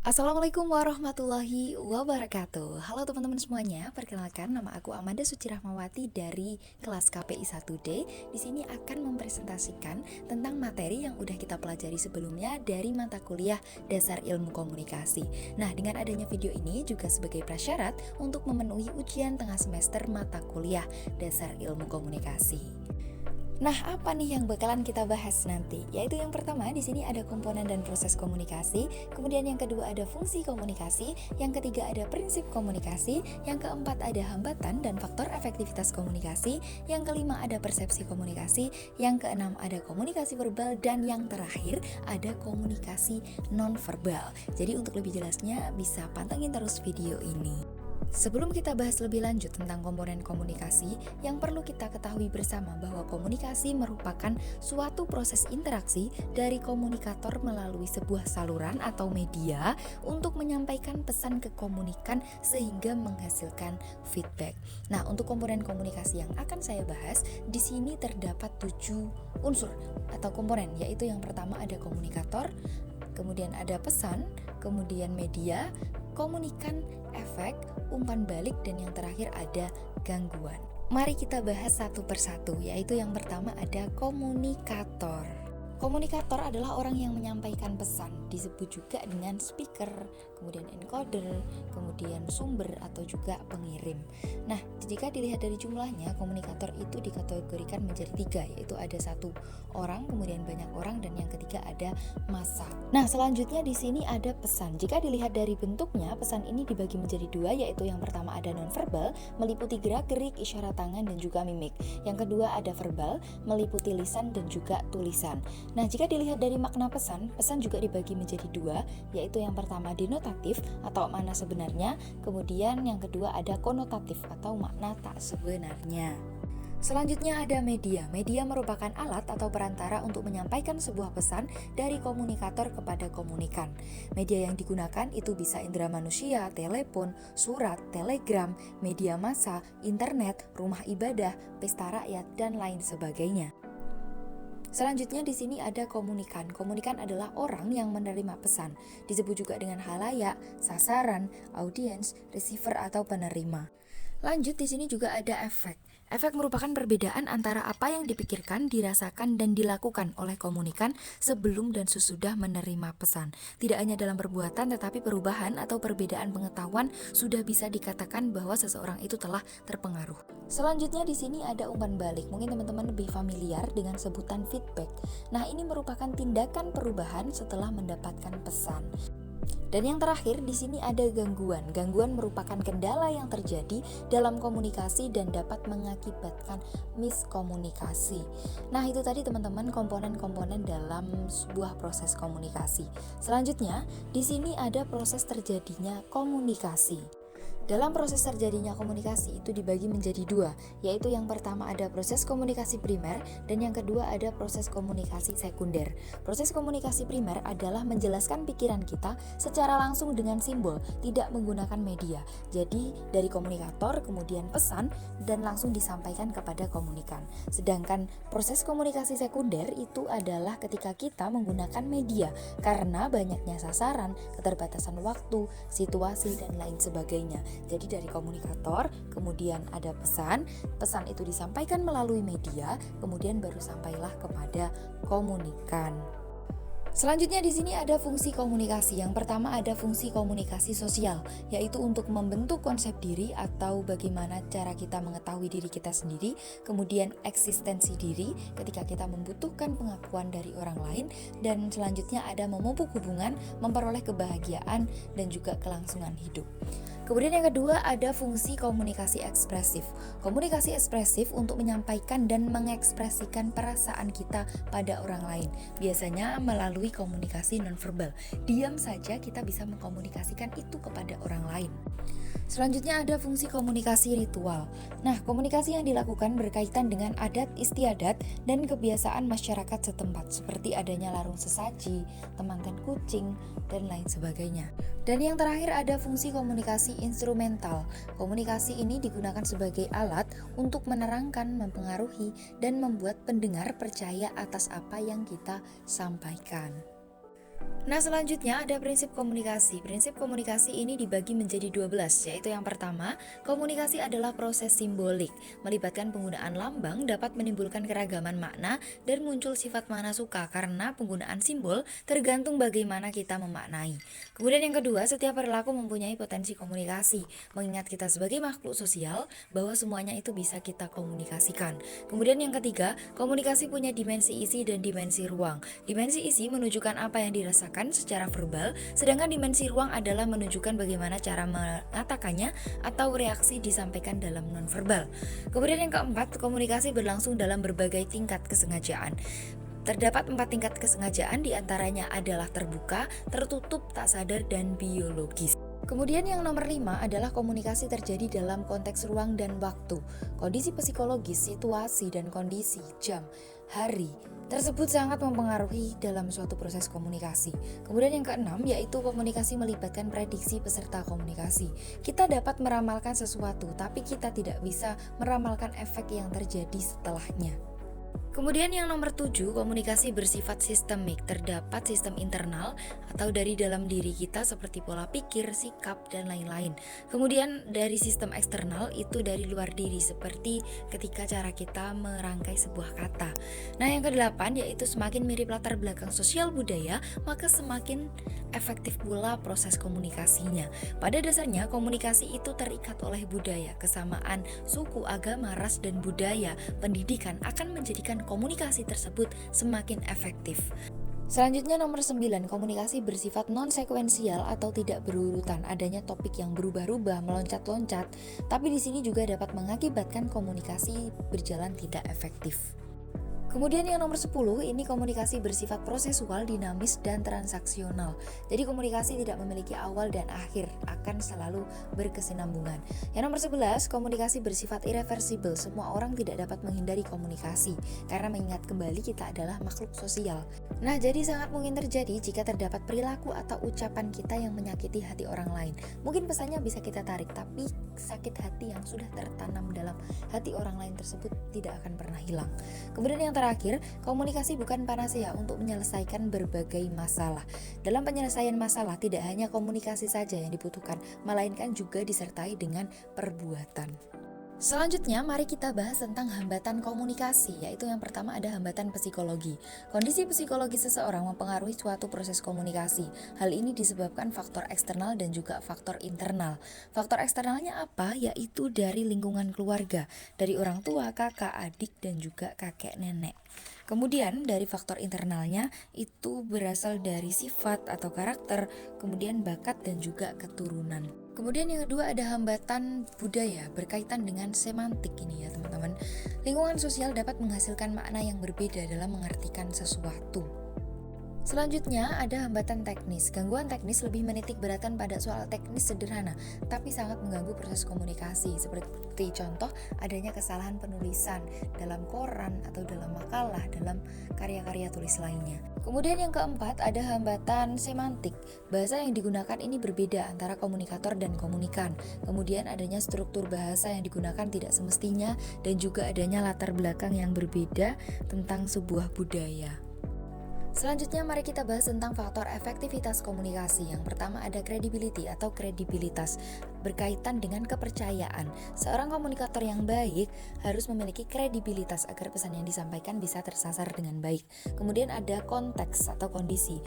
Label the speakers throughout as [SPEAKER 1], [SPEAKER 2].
[SPEAKER 1] Assalamualaikum warahmatullahi wabarakatuh. Halo teman-teman semuanya, perkenalkan nama aku Amanda Suci Rahmawati dari kelas KPI 1D. Di sini akan mempresentasikan tentang materi yang udah kita pelajari sebelumnya dari mata kuliah Dasar Ilmu Komunikasi. Nah, dengan adanya video ini juga sebagai prasyarat untuk memenuhi ujian tengah semester mata kuliah Dasar Ilmu Komunikasi. Nah, apa nih yang bakalan kita bahas nanti? Yaitu yang pertama, di sini ada komponen dan proses komunikasi, kemudian yang kedua ada fungsi komunikasi, yang ketiga ada prinsip komunikasi, yang keempat ada hambatan dan faktor efektivitas komunikasi, yang kelima ada persepsi komunikasi, yang keenam ada komunikasi verbal, dan yang terakhir ada komunikasi nonverbal. Jadi untuk lebih jelasnya bisa pantengin terus video ini. Sebelum kita bahas lebih lanjut tentang komponen komunikasi, yang perlu kita ketahui bersama bahwa komunikasi merupakan suatu proses interaksi dari komunikator melalui sebuah saluran atau media untuk menyampaikan pesan ke komunikan sehingga menghasilkan feedback. Nah, untuk komponen komunikasi yang akan saya bahas, di sini terdapat 7 unsur atau komponen, yaitu yang pertama ada komunikator, kemudian ada pesan, kemudian media, komunikan, efek, umpan balik, dan yang terakhir ada gangguan. Mari kita bahas satu persatu, yaitu yang pertama ada komunikator. Komunikator adalah orang yang menyampaikan pesan, disebut juga dengan speaker, kemudian encoder, kemudian sumber atau juga pengirim. Nah, jika dilihat dari jumlahnya, komunikator itu dikategorikan menjadi 3, yaitu ada 1 orang, kemudian banyak orang, dan yang ketiga ada massa. Nah, selanjutnya di sini ada pesan. Jika dilihat dari bentuknya, pesan ini dibagi menjadi 2, yaitu yang pertama ada nonverbal, meliputi gerak-gerik, isyarat tangan, dan juga mimik. Yang kedua ada verbal, meliputi lisan dan juga tulisan. Nah, jika dilihat dari makna pesan, pesan juga dibagi menjadi 2, yaitu yang pertama denotatif atau makna sebenarnya, kemudian yang kedua ada konotatif atau makna tak sebenarnya. Selanjutnya ada media. Media merupakan alat atau perantara untuk menyampaikan sebuah pesan dari komunikator kepada komunikan. Media yang digunakan itu bisa indera manusia, telepon, surat, telegram, media massa, internet, rumah ibadah, pesta rakyat, dan lain sebagainya. Selanjutnya di sini ada komunikan. Komunikan adalah orang yang menerima pesan. Disebut juga dengan halayak, sasaran, audiens, receiver atau penerima. Lanjut di sini juga ada efek. Efek merupakan perbedaan antara apa yang dipikirkan, dirasakan, dan dilakukan oleh komunikan sebelum dan sesudah menerima pesan. Tidak hanya dalam perbuatan, tetapi perubahan atau perbedaan pengetahuan sudah bisa dikatakan bahwa seseorang itu telah terpengaruh. Selanjutnya di sini ada umpan balik. Mungkin teman-teman lebih familiar dengan sebutan feedback. Nah, ini merupakan tindakan perubahan setelah mendapatkan pesan. Dan yang terakhir di sini ada gangguan. Gangguan merupakan kendala yang terjadi dalam komunikasi dan dapat mengakibatkan miskomunikasi. Nah, itu tadi teman-teman komponen-komponen dalam sebuah proses komunikasi. Selanjutnya, di sini ada proses terjadinya komunikasi. Dalam proses terjadinya komunikasi itu dibagi menjadi 2, yaitu yang pertama ada proses komunikasi primer dan yang kedua ada proses komunikasi sekunder. Proses komunikasi primer adalah menjelaskan pikiran kita secara langsung dengan simbol, tidak menggunakan media. Jadi dari komunikator kemudian pesan dan langsung disampaikan kepada komunikan. Sedangkan proses komunikasi sekunder itu adalah ketika kita menggunakan media karena banyaknya sasaran, keterbatasan waktu, situasi, dan lain sebagainya. Jadi dari komunikator, kemudian ada pesan itu disampaikan melalui media, kemudian baru sampailah kepada komunikan. Selanjutnya di sini ada fungsi komunikasi. Yang pertama ada fungsi komunikasi sosial, yaitu untuk membentuk konsep diri atau bagaimana cara kita mengetahui diri kita sendiri, kemudian eksistensi diri ketika kita membutuhkan pengakuan dari orang lain, dan selanjutnya ada memupuk hubungan, memperoleh kebahagiaan, dan juga kelangsungan hidup. Kemudian yang kedua ada fungsi komunikasi ekspresif. Komunikasi ekspresif untuk menyampaikan dan mengekspresikan perasaan kita pada orang lain. Biasanya melalui komunikasi nonverbal. Diam saja kita bisa mengkomunikasikan itu kepada orang lain. Selanjutnya ada fungsi komunikasi ritual. Nah, komunikasi yang dilakukan berkaitan dengan adat istiadat dan kebiasaan masyarakat setempat, seperti adanya larung sesaji, temankan kucing, dan lain sebagainya. Dan yang terakhir ada fungsi komunikasi instrumental. Komunikasi ini digunakan sebagai alat untuk menerangkan, mempengaruhi, dan membuat pendengar percaya atas apa yang kita sampaikan. Nah, selanjutnya ada prinsip komunikasi. Prinsip komunikasi ini dibagi menjadi 12, yaitu yang pertama, komunikasi adalah proses simbolik. Melibatkan penggunaan lambang dapat menimbulkan keragaman makna dan muncul sifat makna suka karena penggunaan simbol tergantung bagaimana kita memaknai. Kemudian yang kedua, setiap perilaku mempunyai potensi komunikasi. Mengingat kita sebagai makhluk sosial bahwa semuanya itu bisa kita komunikasikan. Kemudian yang ketiga, komunikasi punya dimensi isi dan dimensi ruang. Dimensi isi menunjukkan apa yang dirasakan secara verbal, sedangkan dimensi ruang adalah menunjukkan bagaimana cara mengatakannya atau reaksi disampaikan dalam nonverbal. Kemudian yang keempat, komunikasi berlangsung dalam berbagai tingkat kesengajaan. Terdapat 4 tingkat kesengajaan, diantaranya adalah terbuka, tertutup, tak sadar, dan biologis. Kemudian yang nomor 5 adalah komunikasi terjadi dalam konteks ruang dan waktu. Kondisi psikologis, situasi, dan kondisi, jam, hari tersebut sangat mempengaruhi dalam suatu proses komunikasi. Kemudian yang keenam yaitu komunikasi melibatkan prediksi peserta komunikasi. Kita dapat meramalkan sesuatu, tapi kita tidak bisa meramalkan efek yang terjadi setelahnya. Kemudian yang nomor 7, komunikasi bersifat sistemik. Terdapat sistem internal atau dari dalam diri kita seperti pola pikir, sikap, dan lain-lain. Kemudian dari sistem eksternal itu dari luar diri seperti ketika cara kita merangkai sebuah kata. Nah yang kedelapan yaitu semakin mirip latar belakang sosial budaya maka semakin efektif pula proses komunikasinya. Pada dasarnya komunikasi itu terikat oleh budaya, kesamaan suku, agama, ras, dan budaya. Pendidikan akan menjadikan komunikasi tersebut semakin efektif. Selanjutnya nomor 9, komunikasi bersifat non-sekuensial atau tidak berurutan. Adanya topik yang berubah-ubah, meloncat-loncat, tapi di sini juga dapat mengakibatkan komunikasi berjalan tidak efektif. Kemudian yang nomor 10, ini komunikasi bersifat prosesual, dinamis, dan transaksional. Jadi komunikasi tidak memiliki awal dan akhir, akan selalu berkesinambungan. Yang nomor 11, komunikasi bersifat irreversibel. Semua orang tidak dapat menghindari komunikasi, karena mengingat kembali kita adalah makhluk sosial. Nah, jadi sangat mungkin terjadi jika terdapat perilaku atau ucapan kita yang menyakiti hati orang lain. Mungkin pesannya bisa kita tarik, tapi sakit hati yang sudah tertanam dalam hati orang lain tersebut tidak akan pernah hilang. Kemudian yang terakhir, komunikasi bukan panacea untuk menyelesaikan berbagai masalah. Dalam penyelesaian masalah tidak hanya komunikasi saja yang dibutuhkan, melainkan juga disertai dengan perbuatan. Selanjutnya mari kita bahas tentang hambatan komunikasi, yaitu yang pertama ada hambatan psikologi. Kondisi psikologi seseorang mempengaruhi suatu proses komunikasi. Hal ini disebabkan faktor eksternal dan juga faktor internal. Faktor eksternalnya apa? Yaitu dari lingkungan keluarga, dari orang tua, kakak, adik, dan juga kakek nenek. Kemudian dari faktor internalnya itu berasal dari sifat atau karakter, kemudian bakat dan juga keturunan. Kemudian yang kedua ada hambatan budaya berkaitan dengan semantik ini ya teman-teman. Lingkungan sosial dapat menghasilkan makna yang berbeda dalam mengartikan sesuatu. Selanjutnya ada hambatan teknis. Gangguan teknis lebih menitik beratkan pada soal teknis sederhana, tapi sangat mengganggu proses komunikasi. Seperti contoh adanya kesalahan penulisan dalam koran atau dalam makalah, dalam karya-karya tulis lainnya. Kemudian yang keempat ada hambatan semantik. Bahasa yang digunakan ini berbeda antara komunikator dan komunikan. Kemudian adanya struktur bahasa yang digunakan tidak semestinya dan juga adanya latar belakang yang berbeda tentang sebuah budaya. Selanjutnya mari kita bahas tentang faktor efektivitas komunikasi. Yang pertama ada credibility atau kredibilitas, berkaitan dengan kepercayaan. Seorang komunikator yang baik harus memiliki kredibilitas agar pesan yang disampaikan bisa tersasar dengan baik. Kemudian ada konteks atau kondisi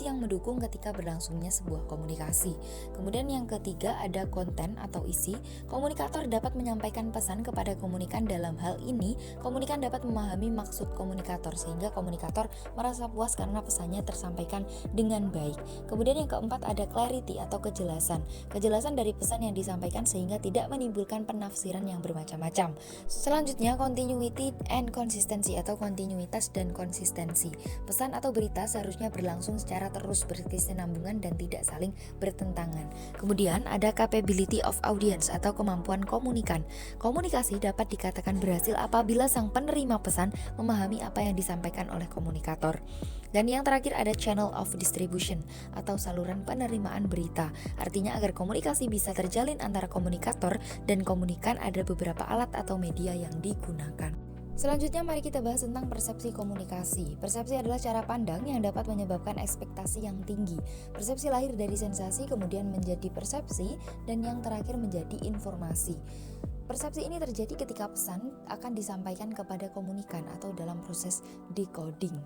[SPEAKER 1] yang mendukung ketika berlangsungnya sebuah komunikasi. Kemudian yang ketiga ada konten atau isi. Komunikator dapat menyampaikan pesan kepada komunikan. Dalam hal ini komunikan dapat memahami maksud komunikator sehingga komunikator merasa puas karena pesannya tersampaikan dengan baik. Kemudian yang keempat ada clarity atau kejelasan. Kejelasan dari pesan yang disampaikan sehingga tidak menimbulkan penafsiran yang bermacam-macam. Selanjutnya continuity and consistency atau kontinuitas dan konsistensi. Pesan atau berita seharusnya berlangsung secara terus berkesinambungan dan tidak saling bertentangan. Kemudian ada capability of audience atau kemampuan komunikan. Komunikasi dapat dikatakan berhasil apabila sang penerima pesan memahami apa yang disampaikan oleh komunikator. Dan yang terakhir ada channel of distribution atau saluran penerimaan berita. Artinya agar komunikasi bisa terjalin antara komunikator dan komunikan ada beberapa alat atau media yang digunakan. Selanjutnya mari kita bahas tentang persepsi komunikasi. Persepsi adalah cara pandang yang dapat menyebabkan ekspektasi yang tinggi. Persepsi lahir dari sensasi kemudian menjadi persepsi dan yang terakhir menjadi informasi. Persepsi ini terjadi ketika pesan akan disampaikan kepada komunikan atau dalam proses decoding.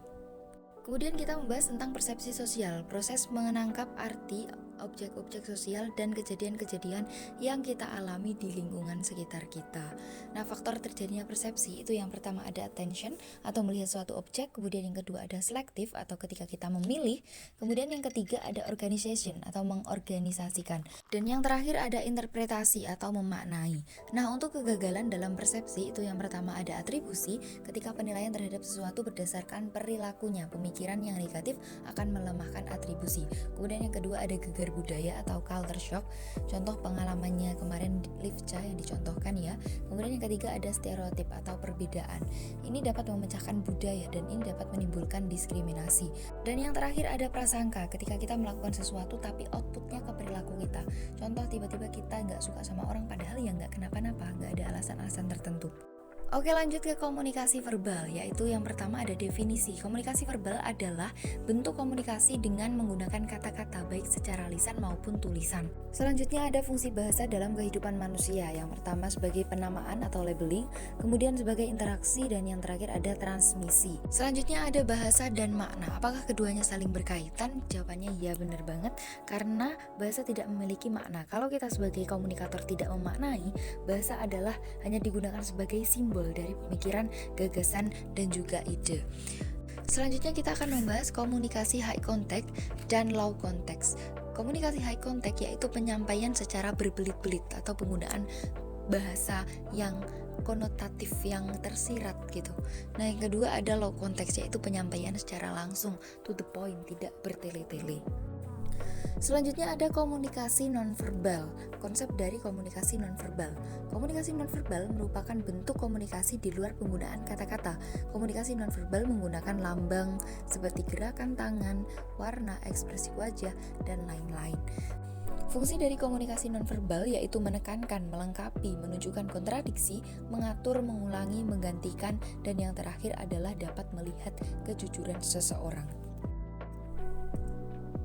[SPEAKER 1] Kemudian kita membahas tentang persepsi sosial, proses menangkap arti objek-objek sosial dan kejadian-kejadian yang kita alami di lingkungan sekitar kita. Nah, faktor terjadinya persepsi itu yang pertama ada attention atau melihat suatu objek, kemudian yang kedua ada selective atau ketika kita memilih, kemudian yang ketiga ada organization atau mengorganisasikan, dan yang terakhir ada interpretasi atau memaknai. Nah, untuk kegagalan dalam persepsi itu yang pertama ada atribusi, ketika penilaian terhadap sesuatu berdasarkan perilakunya, pemikiran yang negatif akan melemahkan atribusi. Kemudian yang kedua ada gegar budaya atau culture shock, contoh pengalamannya kemarin Livca yang dicontohkan ya. Kemudian yang ketiga ada stereotip atau perbedaan, ini dapat memecahkan budaya dan ini dapat menimbulkan diskriminasi. Dan yang terakhir ada prasangka, ketika kita melakukan sesuatu tapi outputnya ke perilaku kita, contoh tiba-tiba kita nggak suka sama orang padahal ya nggak kenapa-napa, nggak ada alasan-alasan tertentu. Oke, lanjut ke komunikasi verbal, yaitu yang pertama ada definisi. Komunikasi verbal adalah bentuk komunikasi dengan menggunakan kata-kata baik secara lisan maupun tulisan. Selanjutnya ada fungsi bahasa dalam kehidupan manusia. Yang pertama sebagai penamaan atau labeling, kemudian sebagai interaksi, dan yang terakhir ada transmisi. Selanjutnya ada bahasa dan makna. Apakah keduanya saling berkaitan? Jawabannya ya, benar banget, karena bahasa tidak memiliki makna. Kalau kita sebagai komunikator tidak memaknai, bahasa adalah hanya digunakan sebagai simbol dari pemikiran, gagasan, dan juga ide. Selanjutnya kita akan membahas komunikasi high contact dan low context. Komunikasi high contact yaitu penyampaian secara berbelit-belit atau penggunaan bahasa yang konotatif, yang tersirat gitu. Nah, yang kedua ada low context, yaitu penyampaian secara langsung, to the point, tidak bertele-tele. Selanjutnya ada komunikasi nonverbal. Konsep dari komunikasi nonverbal. Komunikasi nonverbal merupakan bentuk komunikasi di luar penggunaan kata-kata. Komunikasi nonverbal menggunakan lambang seperti gerakan tangan, warna, ekspresi wajah, dan lain-lain. Fungsi dari komunikasi nonverbal yaitu menekankan, melengkapi, menunjukkan kontradiksi, mengatur, mengulangi, menggantikan, dan yang terakhir adalah dapat melihat kejujuran seseorang.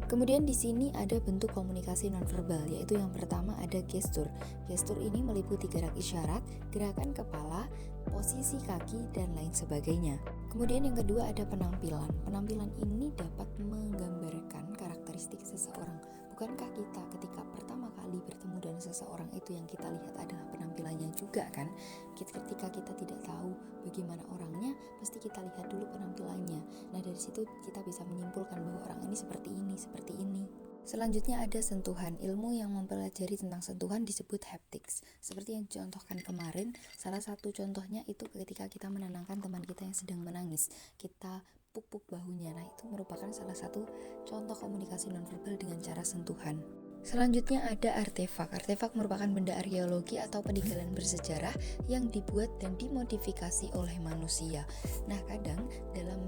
[SPEAKER 1] Kemudian di sini ada bentuk komunikasi nonverbal, yaitu yang pertama ada gestur. Gestur ini meliputi gerak isyarat, gerakan kepala, posisi kaki, dan lain sebagainya. Kemudian yang kedua ada penampilan. Penampilan ini dapat menggambarkan karakteristik seseorang. Bukankah kita ketika pertama kali bertemu dengan seseorang itu yang kita lihat adalah penampilannya juga kan? Ketika kita tidak tahu bagaimana orangnya, pasti kita lihat dulu penampilannya. Nah, dari situ kita bisa menyimpulkan bahwa orang ini seperti ini, seperti ini. Selanjutnya ada sentuhan. Ilmu yang mempelajari tentang sentuhan disebut haptics. Seperti yang dicontohkan kemarin, salah satu contohnya itu ketika kita menenangkan teman kita yang sedang menangis. Kita puk-puk bahunya. Nah, itu merupakan salah satu contoh komunikasi nonverbal dengan cara sentuhan. Selanjutnya ada artefak. Artefak merupakan benda arkeologi atau peninggalan bersejarah yang dibuat dan dimodifikasi oleh manusia. Nah, kadang dalam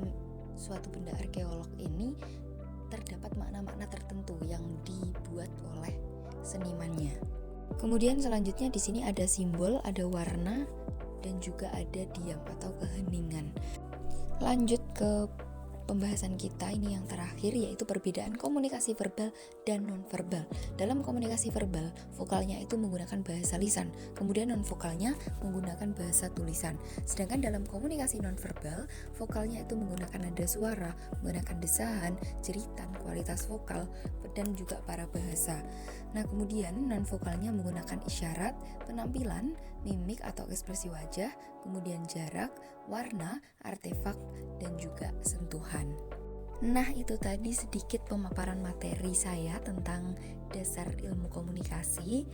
[SPEAKER 1] suatu benda arkeolog ini terdapat makna-makna tertentu yang dibuat oleh senimannya. Kemudian selanjutnya di sini ada simbol, ada warna, dan juga ada diam atau keheningan. Lanjut ke pembahasan kita ini yang terakhir, yaitu perbedaan komunikasi verbal dan nonverbal. Dalam komunikasi verbal, vokalnya itu menggunakan bahasa lisan, kemudian nonvokalnya menggunakan bahasa tulisan. Sedangkan dalam komunikasi nonverbal, vokalnya itu menggunakan nada suara, menggunakan desahan, jeritan, kualitas vokal, dan juga para bahasa. Nah, kemudian nonvokalnya menggunakan isyarat, penampilan, mimik atau ekspresi wajah, kemudian jarak, warna, artefak, dan juga sentuhan. Nah, itu tadi sedikit pemaparan materi saya tentang dasar ilmu komunikasi.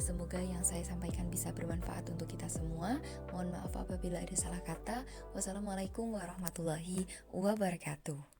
[SPEAKER 1] Semoga yang saya sampaikan bisa bermanfaat untuk kita semua. Mohon maaf apabila ada salah kata. Wassalamualaikum warahmatullahi wabarakatuh.